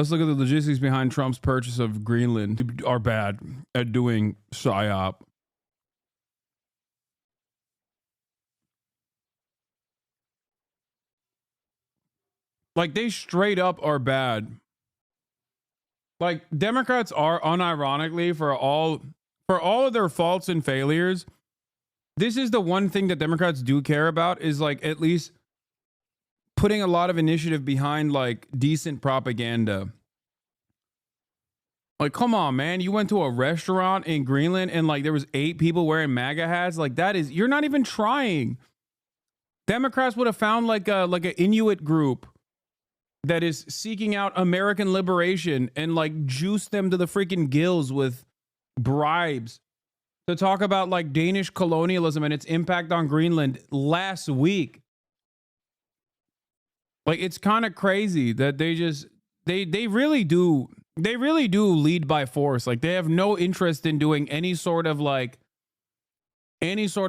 Let's look at the logistics behind Trump's purchase of Greenland. Are bad at doing PSYOP. Like, they straight up are bad. Like, Democrats are unironically, for all of their faults and failures, this is the one thing that Democrats do care about, is like at least putting a lot of initiative behind like decent propaganda. Like, come on, man. You went to a restaurant in Greenland and like there was 8 people wearing MAGA hats. Like, that is, you're not even trying. Democrats would have found like an Inuit group that is seeking out American liberation and like juice them to the freaking gills with bribes to talk about like Danish colonialism and its impact on Greenland last week. Like, it's kind of crazy that they really do lead by force. Like, they have no interest in doing any sort of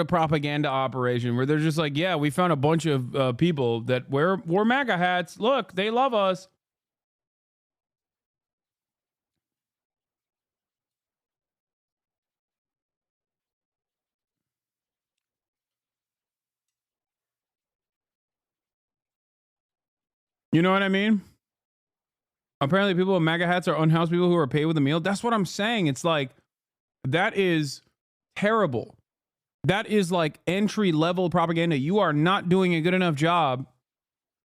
propaganda operation where they're just like, yeah, we found a bunch of people that wore MAGA hats. Look, they love us. You know what I mean? Apparently people with MAGA hats are unhoused people who are paid with a meal. That's what I'm saying. It's like, that is terrible. That is like entry level propaganda. You are not doing a good enough job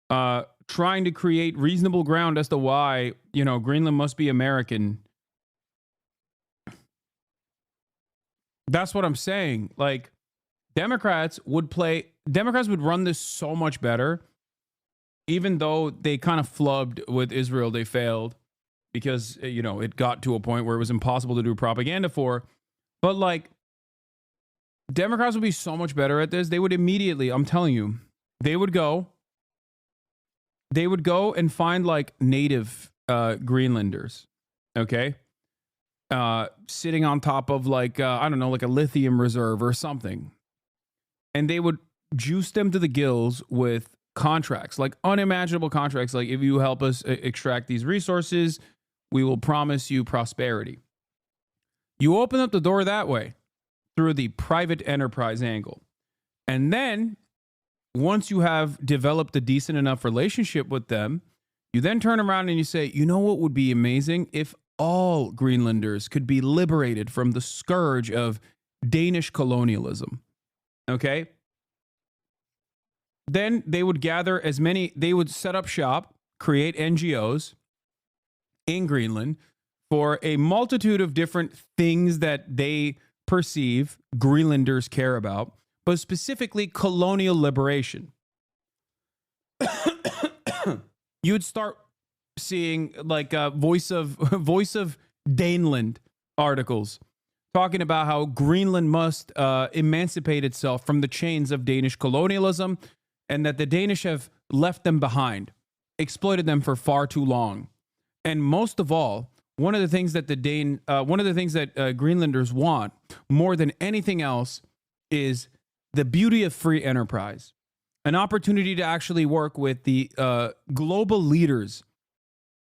trying to create reasonable ground as to why, you know, Greenland must be American. That's what I'm saying. Like, Democrats would run this so much better. Even though they kind of flubbed with Israel, they failed because, you know, it got to a point where it was impossible to do propaganda for. But like, Democrats would be so much better at this. They would immediately, I'm telling you, they would go and find like native Greenlanders, okay? Sitting on top of like, I don't know, like a lithium reserve or something. And they would juice them to the gills with contracts, like unimaginable contracts. Like, if you help us extract these resources, we will promise you prosperity. You open up the door that way through the private enterprise angle. And then once you have developed a decent enough relationship with them, you then turn around and you say, you know what would be amazing? If all Greenlanders could be liberated from the scourge of Danish colonialism. Okay? Then they would gather they would set up shop, create NGOs in Greenland for a multitude of different things that they perceive Greenlanders care about, but specifically colonial liberation. You would start seeing like voice of Daneland articles talking about how Greenland must emancipate itself from the chains of Danish colonialism, and that the Danish have left them behind, exploited them for far too long. And most of all, one of the things that Greenlanders want more than anything else is the beauty of free enterprise, an opportunity to actually work with the global leaders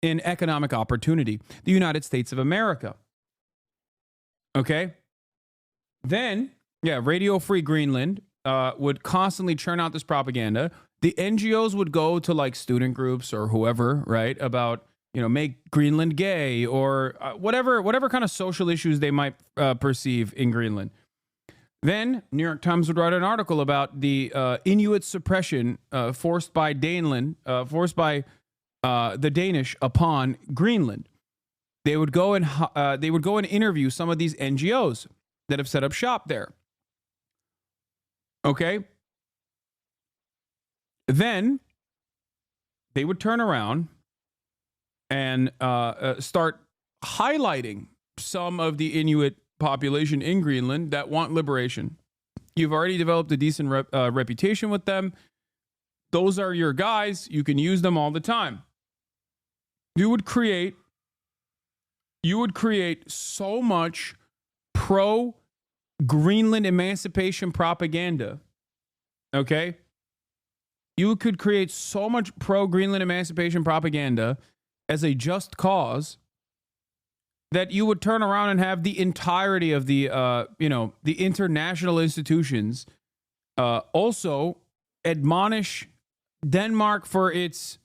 in economic opportunity, the United States of America. Okay? Then, yeah, Radio Free Greenland would constantly churn out this propaganda. The NGOs would go to like student groups or whoever, right, about, you know, make Greenland gay or whatever kind of social issues they might perceive in Greenland. Then New York Times would write an article about the Inuit suppression forced by the Danish upon Greenland. They would go and interview some of these NGOs that have set up shop there. Okay. Then they would turn around and start highlighting some of the Inuit population in Greenland that want liberation. You've already developed a decent reputation with them. Those are your guys. You can use them all the time. You would create so much pro-Greenland emancipation propaganda, okay? You could create so much pro-Greenland emancipation propaganda as a just cause, that you would turn around and have the entirety of the the international institutions also admonish Denmark for its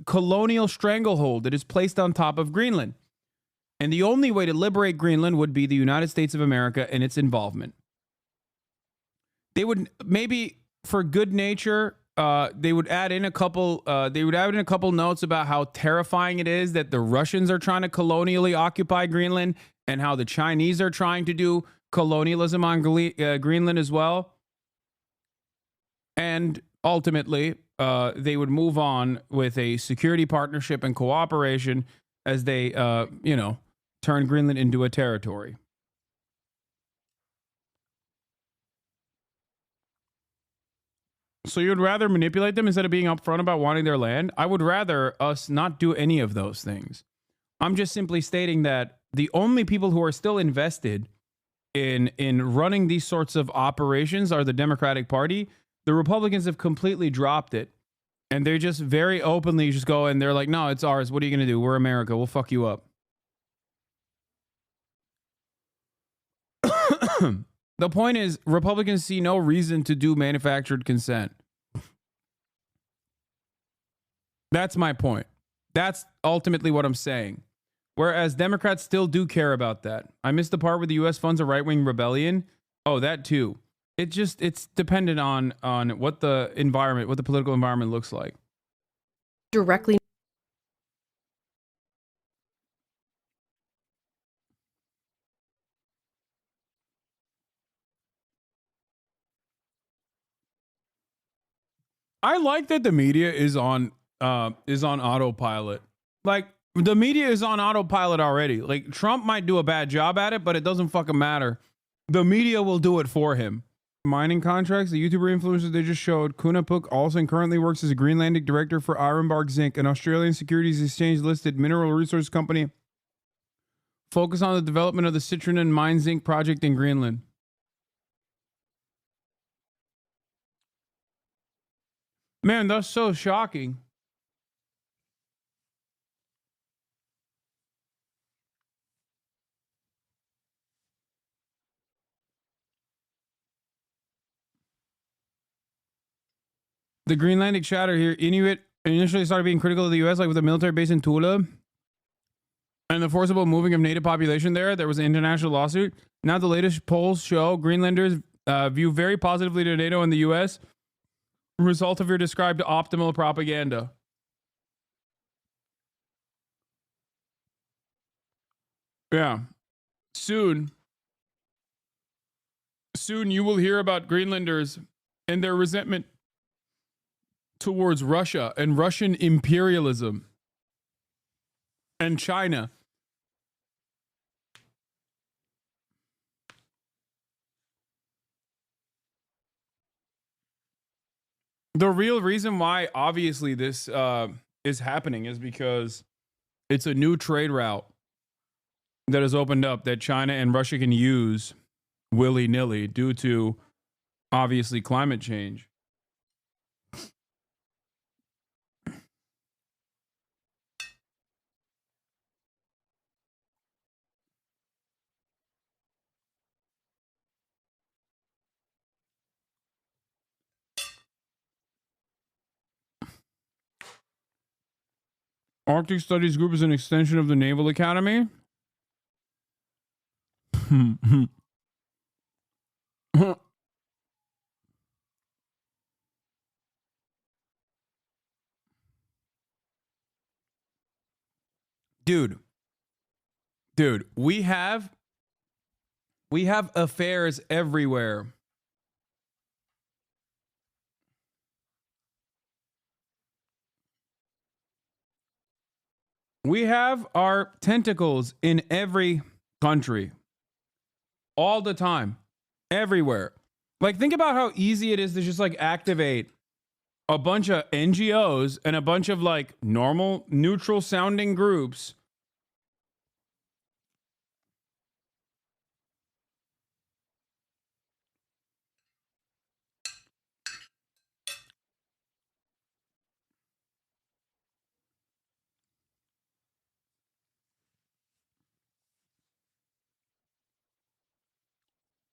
colonial stranglehold that is placed on top of Greenland. And the only way to liberate Greenland would be the United States of America and its involvement. They would maybe, for good nature, they would add in a couple. They would add in a couple notes about how terrifying it is that the Russians are trying to colonially occupy Greenland, and how the Chinese are trying to do colonialism on Greenland as well. And ultimately, they would move on with a security partnership and cooperation as they, turn Greenland into a territory. So you'd rather manipulate them instead of being upfront about wanting their land? I would rather us not do any of those things. I'm just simply stating that the only people who are still invested in running these sorts of operations are the Democratic Party. The Republicans have completely dropped it. And they're just very openly just go and they're like, no, it's ours. What are you going to do? We're America. We'll fuck you up. The point is, Republicans see no reason to do manufactured consent. That's my point. That's ultimately what I'm saying. Whereas Democrats still do care about that. I missed the part where the U.S. funds a right-wing rebellion. Oh, that too. It's dependent on what the environment, what the political environment looks like. Directly. I like that the media is on autopilot. Like, the media is on autopilot already. Like, Trump might do a bad job at it, but it doesn't fucking matter. The media will do it for him. Mining contracts, the YouTuber influencers they just showed. Kunapuk also currently works as a Greenlandic director for Ironbark Zinc, an Australian securities exchange listed mineral resource company focused on the development of the Citronen mine zinc project in Greenland. Man, that's so shocking. The Greenlandic chatter here, Inuit initially started being critical of the U.S., like with a military base in Tula and the forcible moving of native population there. There was an international lawsuit. Now the latest polls show Greenlanders view very positively to NATO and the U.S. Result of your described optimal propaganda. Yeah. Soon you will hear about Greenlanders and their resentment towards Russia and Russian imperialism and China. The real reason why, obviously, this is happening is because it's a new trade route that has opened up that China and Russia can use willy-nilly due to, obviously, climate change. Arctic Studies Group is an extension of the Naval Academy. Dude, we have affairs everywhere. We have our tentacles in every country. All the time. Everywhere. Like, think about how easy it is to just like activate a bunch of NGOs and a bunch of like normal, neutral sounding groups.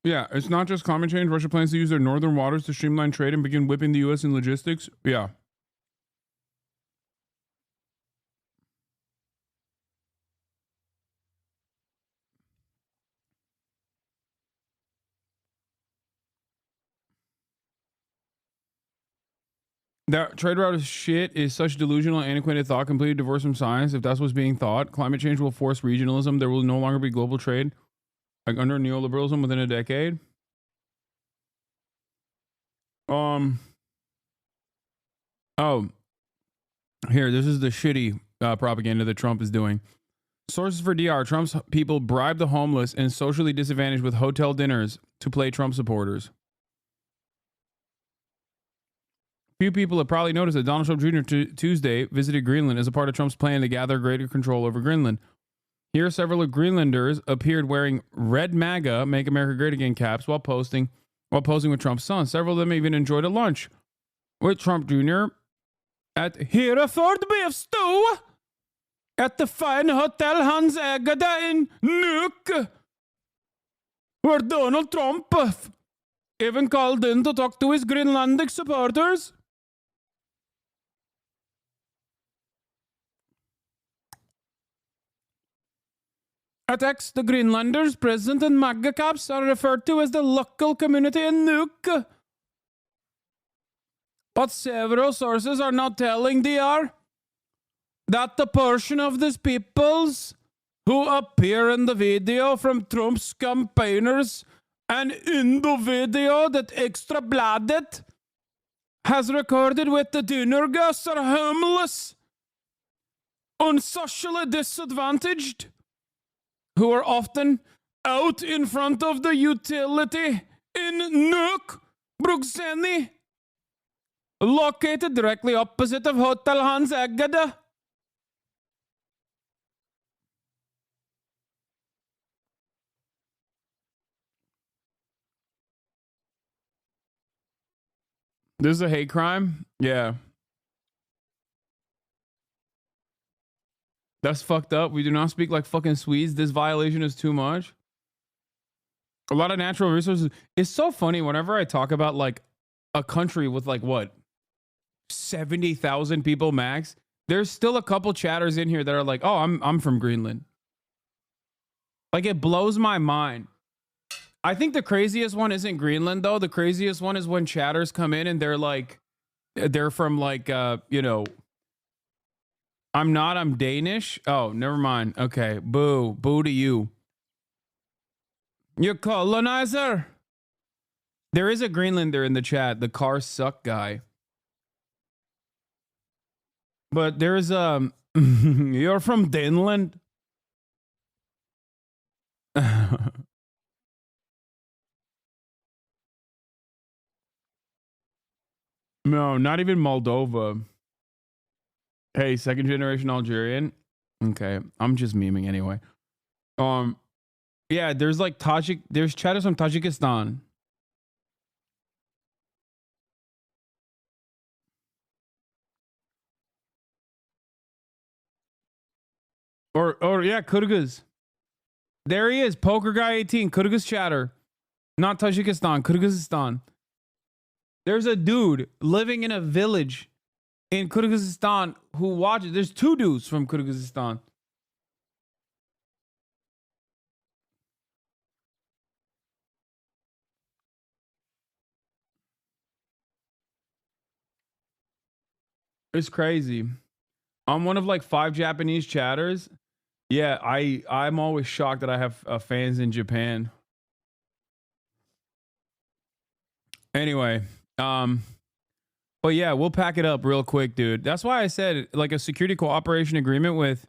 Yeah, it's not just climate change. Russia plans to use their northern waters to streamline trade and begin whipping the U.S. in logistics. Yeah. That trade route is shit is such delusional, antiquated thought, completely divorced from science. If that's what's being thought, climate change will force regionalism. There will no longer be global trade, like under neoliberalism, within a decade. Oh, here, this is the shitty propaganda that Trump is doing. Sources for DR: Trump's people bribe the homeless and socially disadvantaged with hotel dinners to play Trump supporters. Few people have probably noticed that Donald Trump Jr. Tuesday visited Greenland as a part of Trump's plan to gather greater control over Greenland. Here, several Greenlanders appeared wearing red MAGA "Make America Great Again" caps while posing with Trump's son. Several of them even enjoyed a lunch with Trump Jr. at Hereford Beef Stew at the fine Hotel Hans Egede in Nuuk, where Donald Trump even called in to talk to his Greenlandic supporters. At X, the Greenlanders present in MAGA caps are referred to as the local community in Nuuk. But several sources are now telling DR that the portion of these peoples who appear in the video from Trump's campaigners and in the video that Extra Bladet has recorded with the dinner guests are homeless, unsocially disadvantaged, who are often out in front of the utility in Nuuk, Bruxelles, located directly opposite of Hotel Hans Egede. This is a hate crime? Yeah. That's fucked up. We do not speak like fucking Swedes. This violation is too much. A lot of natural resources. It's so funny whenever I talk about like a country with like what? 70,000 people max. There's still a couple chatters in here that are like, "Oh, I'm from Greenland." Like it blows my mind. I think the craziest one isn't Greenland though. The craziest one is when chatters come in and they're like they're from like I'm Danish. Oh, never mind. Okay. Boo. Boo to you. You colonizer. There is a Greenlander in the chat, the car suck guy. But there's you're from Greenland. No, not even Moldova. Hey, second generation Algerian. Okay, I'm just memeing anyway. Yeah, there's like there's chatters from Tajikistan. Or yeah, Kyrgyz. There he is, Poker Guy 18, Kyrgyz chatter. Not Tajikistan, Kyrgyzstan. There's a dude living in a village in Kyrgyzstan who watches. There's two dudes from Kyrgyzstan. It's crazy. I'm one of like 5 Japanese chatters. Yeah, I'm always shocked that I have fans in Japan. Anyway, but yeah, we'll pack it up real quick, dude. That's why I said like a security cooperation agreement with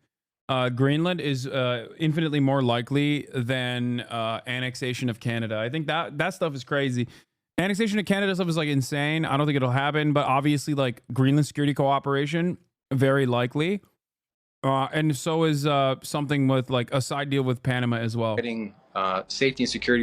Greenland is infinitely more likely than annexation of Canada. I think that stuff is crazy. Annexation of Canada stuff is like insane. I don't think it'll happen, but obviously like Greenland security cooperation, very likely. And so is something with like a side deal with Panama as well. Getting safety and security